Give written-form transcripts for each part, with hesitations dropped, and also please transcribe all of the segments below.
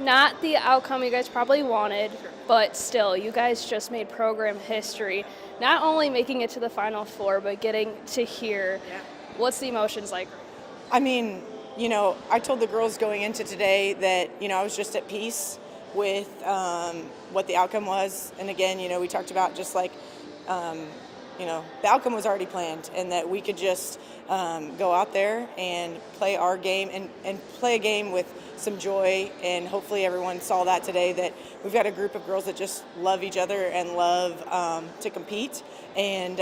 not the outcome you guys probably wanted, but still, you guys just made program history. Not only making it to the Final Four, but getting to here. Yeah. What's the emotions like? I mean, I told the girls going into today that, I was just at peace with what the outcome was. And again, we talked about just like, the outcome was already planned and that we could just go out there and play our game and play a game with some joy. And hopefully everyone saw that today, that we've got a group of girls that just love each other and love to compete. And,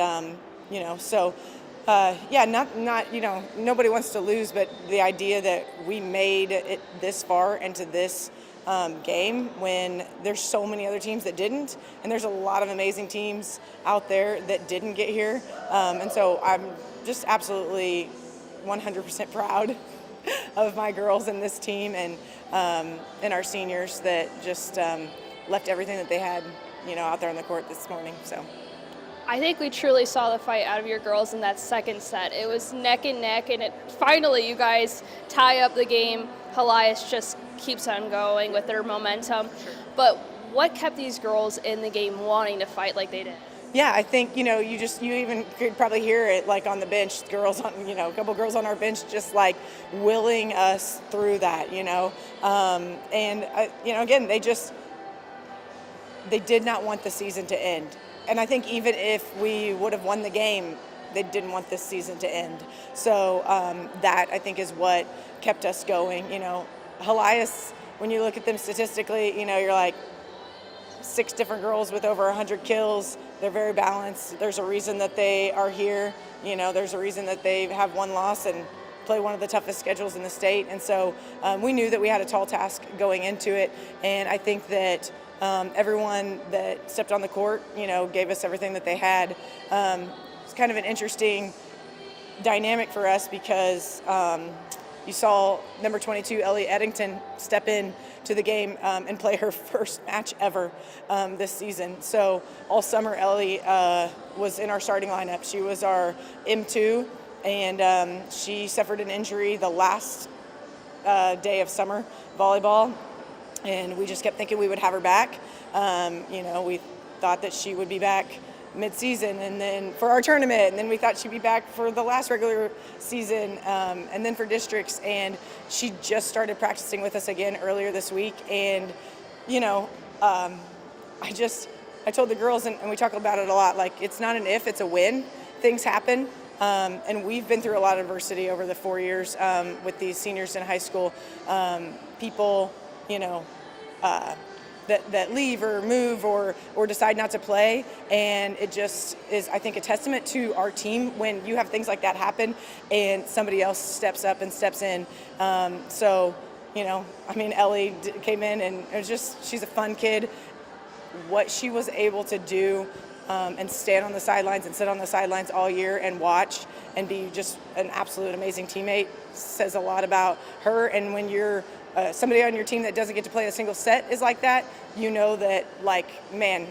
nobody wants to lose, but the idea that we made it this far into this game when there's so many other teams that didn't, and there's a lot of amazing teams out there that didn't get here. And so I'm just absolutely 100% proud of my girls and this team and our seniors that just left everything that they had, out there on the court this morning. So. I think we truly saw the fight out of your girls in that second set. It was neck and neck, and finally you guys tie up the game. Elias just keeps on going with their momentum. But what kept these girls in the game wanting to fight like they did? Yeah, I think, you even could probably hear it like on the bench, girls on, a couple girls on our bench just like willing us through that, again, they did not want the season to end. And I think even if we would have won the game, they didn't want this season to end. So that, I think, is what kept us going. Elias, when you look at them statistically, you're like 6 different girls with over 100 kills. They're very balanced. There's a reason that they are here. There's a reason that they have one loss and play one of the toughest schedules in the state. And so we knew that we had a tall task going into it. And I think that everyone that stepped on the court, gave us everything that they had. It's kind of an interesting dynamic for us because you saw number 22, Ellie Eddington, step in to the game and play her first match ever this season. So all summer, Ellie was in our starting lineup. She was our M2, and she suffered an injury the last day of summer volleyball. And we just kept thinking we would have her back. We thought that she would be back mid-season and then for our tournament, and then we thought she'd be back for the last regular season and then for districts. And she just started practicing with us again earlier this week. And, I told the girls, and we talk about it a lot, like it's not an if, it's a when. Things happen. And we've been through a lot of adversity over the 4 years with these seniors in high school. People, that leave or move or decide not to play. And it just is, I think, a testament to our team when you have things like that happen and somebody else steps up and steps in. Ellie came in and it was just, she's a fun kid. What she was able to do and stand on the sidelines and sit on the sidelines all year and watch and be just an absolute amazing teammate says a lot about her. And when you're somebody on your team that doesn't get to play a single set is like that, that,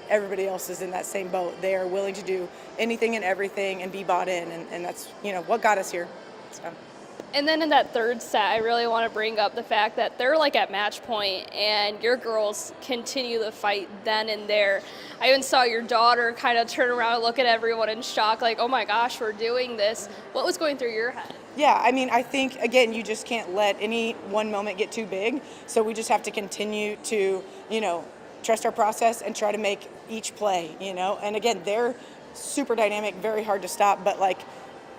everybody else is in that same boat. They are willing to do anything and everything and be bought in, and that's, what got us here. So. And then in that third set, I really want to bring up the fact that they're like at match point and your girls continue the fight then and there. I even saw your daughter kind of turn around and look at everyone in shock, like, oh my gosh, we're doing this. What was going through your head? Yeah, I think, again, you just can't let any one moment get too big. So we just have to continue to, trust our process and try to make each play, And again, they're super dynamic, very hard to stop, but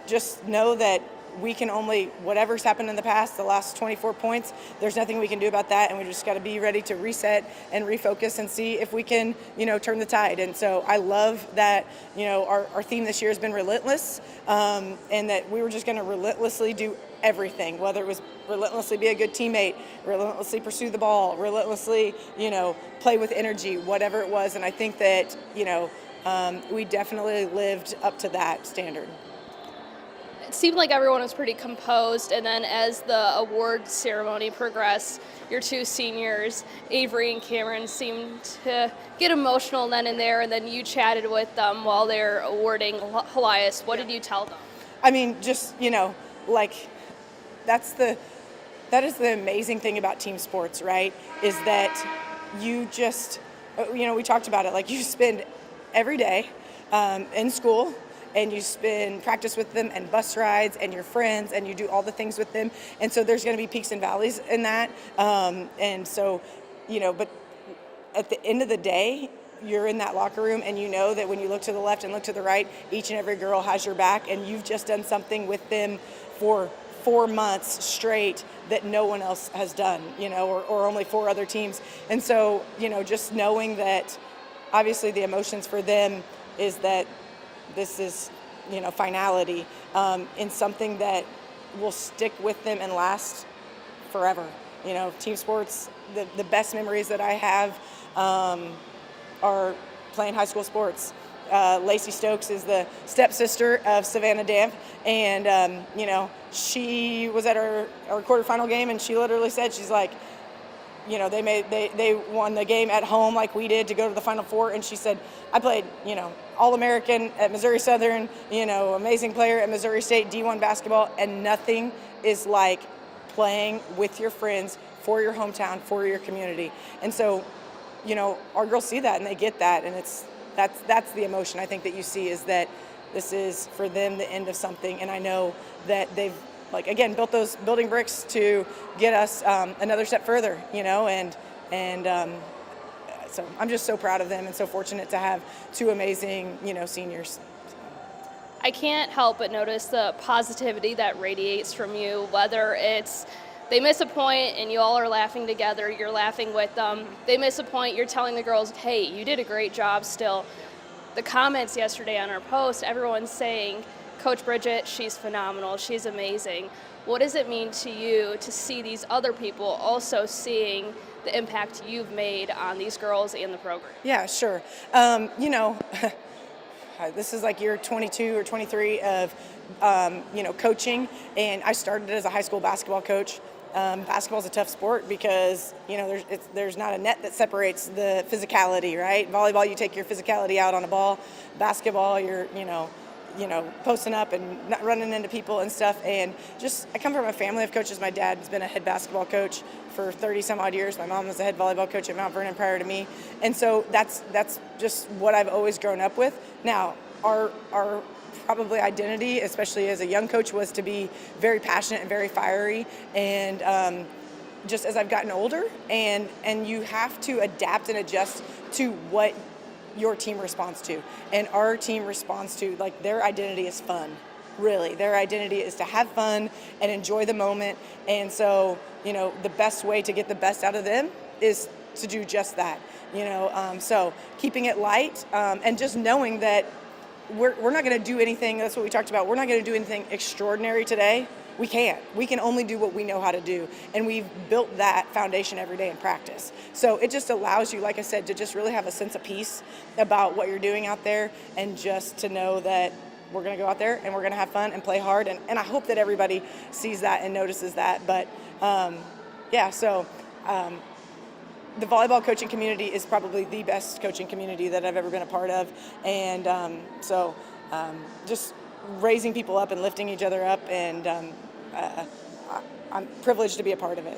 just know that we can only, whatever's happened in the past, the last 24 points, there's nothing we can do about that, and we just got to be ready to reset and refocus and see if we can, turn the tide. And so I love that, our theme this year has been relentless, and that we were just going to relentlessly do everything, whether it was relentlessly be a good teammate, relentlessly pursue the ball, relentlessly, play with energy, whatever it was. And I think that, we definitely lived up to that standard. It seemed like everyone was pretty composed, and then as the award ceremony progressed, your two seniors, Avery and Cameron, seemed to get emotional then and there, and then you chatted with them while they're awarding Elias. What did you tell them? Just, that's the That is the amazing thing about team sports, right? Is that you just, we talked about it, like you spend every day in school, and you spend practice with them and bus rides and your friends, and you do all the things with them. And so there's going to be peaks and valleys in that. And so, but at the end of the day, you're in that locker room, and you know that when you look to the left and look to the right, each and every girl has your back, and you've just done something with them for 4 months straight that no one else has done, or only 4 other teams. And so, just knowing that obviously the emotions for them is that this is, finality in something that will stick with them and last forever. Team sports, the best memories that I have are playing high school sports. Lacey Stokes is the stepsister of Savannah Damp, and she was at our quarterfinal game, and she literally said, she's like, they won the game at home like we did to go to the Final Four, and she said, I played, All-American at Missouri Southern, amazing player at Missouri State, D1 basketball, and nothing is like playing with your friends for your hometown, for your community. And so, our girls see that and they get that, and that's the emotion I think that you see, is that this is for them the end of something. And I know that they've, built those building bricks to get us another step further, so I'm just so proud of them and so fortunate to have 2 amazing, seniors. I can't help but notice the positivity that radiates from you, whether it's they miss a point and you all are laughing together, you're laughing with them. They miss a point, you're telling the girls, hey, you did a great job still. The comments yesterday on our post, everyone's saying, Coach Bridgett, she's phenomenal, she's amazing. What does it mean to you to see these other people also seeing the impact you've made on these girls and the program? Yeah, sure. This is like year 22 or 23 of, coaching, and I started as a high school basketball coach. Basketball is a tough sport because, there's not a net that separates the physicality, right? Volleyball, you take your physicality out on a ball. Basketball, you're, posting up and not running into people and stuff. And I come from a family of coaches. My dad's been a head basketball coach for 30 some odd years. My mom was a head volleyball coach at Mount Vernon prior to me. And so that's just what I've always grown up with. Now, our probably identity, especially as a young coach, was to be very passionate and very fiery. And just as I've gotten older, and you have to adapt and adjust to what your team responds to. And our team responds to, their identity is fun. Really, their identity is to have fun and enjoy the moment. And so, the best way to get the best out of them is to do just that. So keeping it light and just knowing that we're not going to do anything. That's what we talked about. We're not going to do anything extraordinary today. We can't. We can only do what we know how to do. And we've built that foundation every day in practice. So it just allows you, like I said, to just really have a sense of peace about what you're doing out there, and just to know that we're going to go out there and we're going to have fun and play hard. And I hope that everybody sees that and notices that. But the volleyball coaching community is probably the best coaching community that I've ever been a part of. And just raising people up and lifting each other up, and I'm privileged to be a part of it.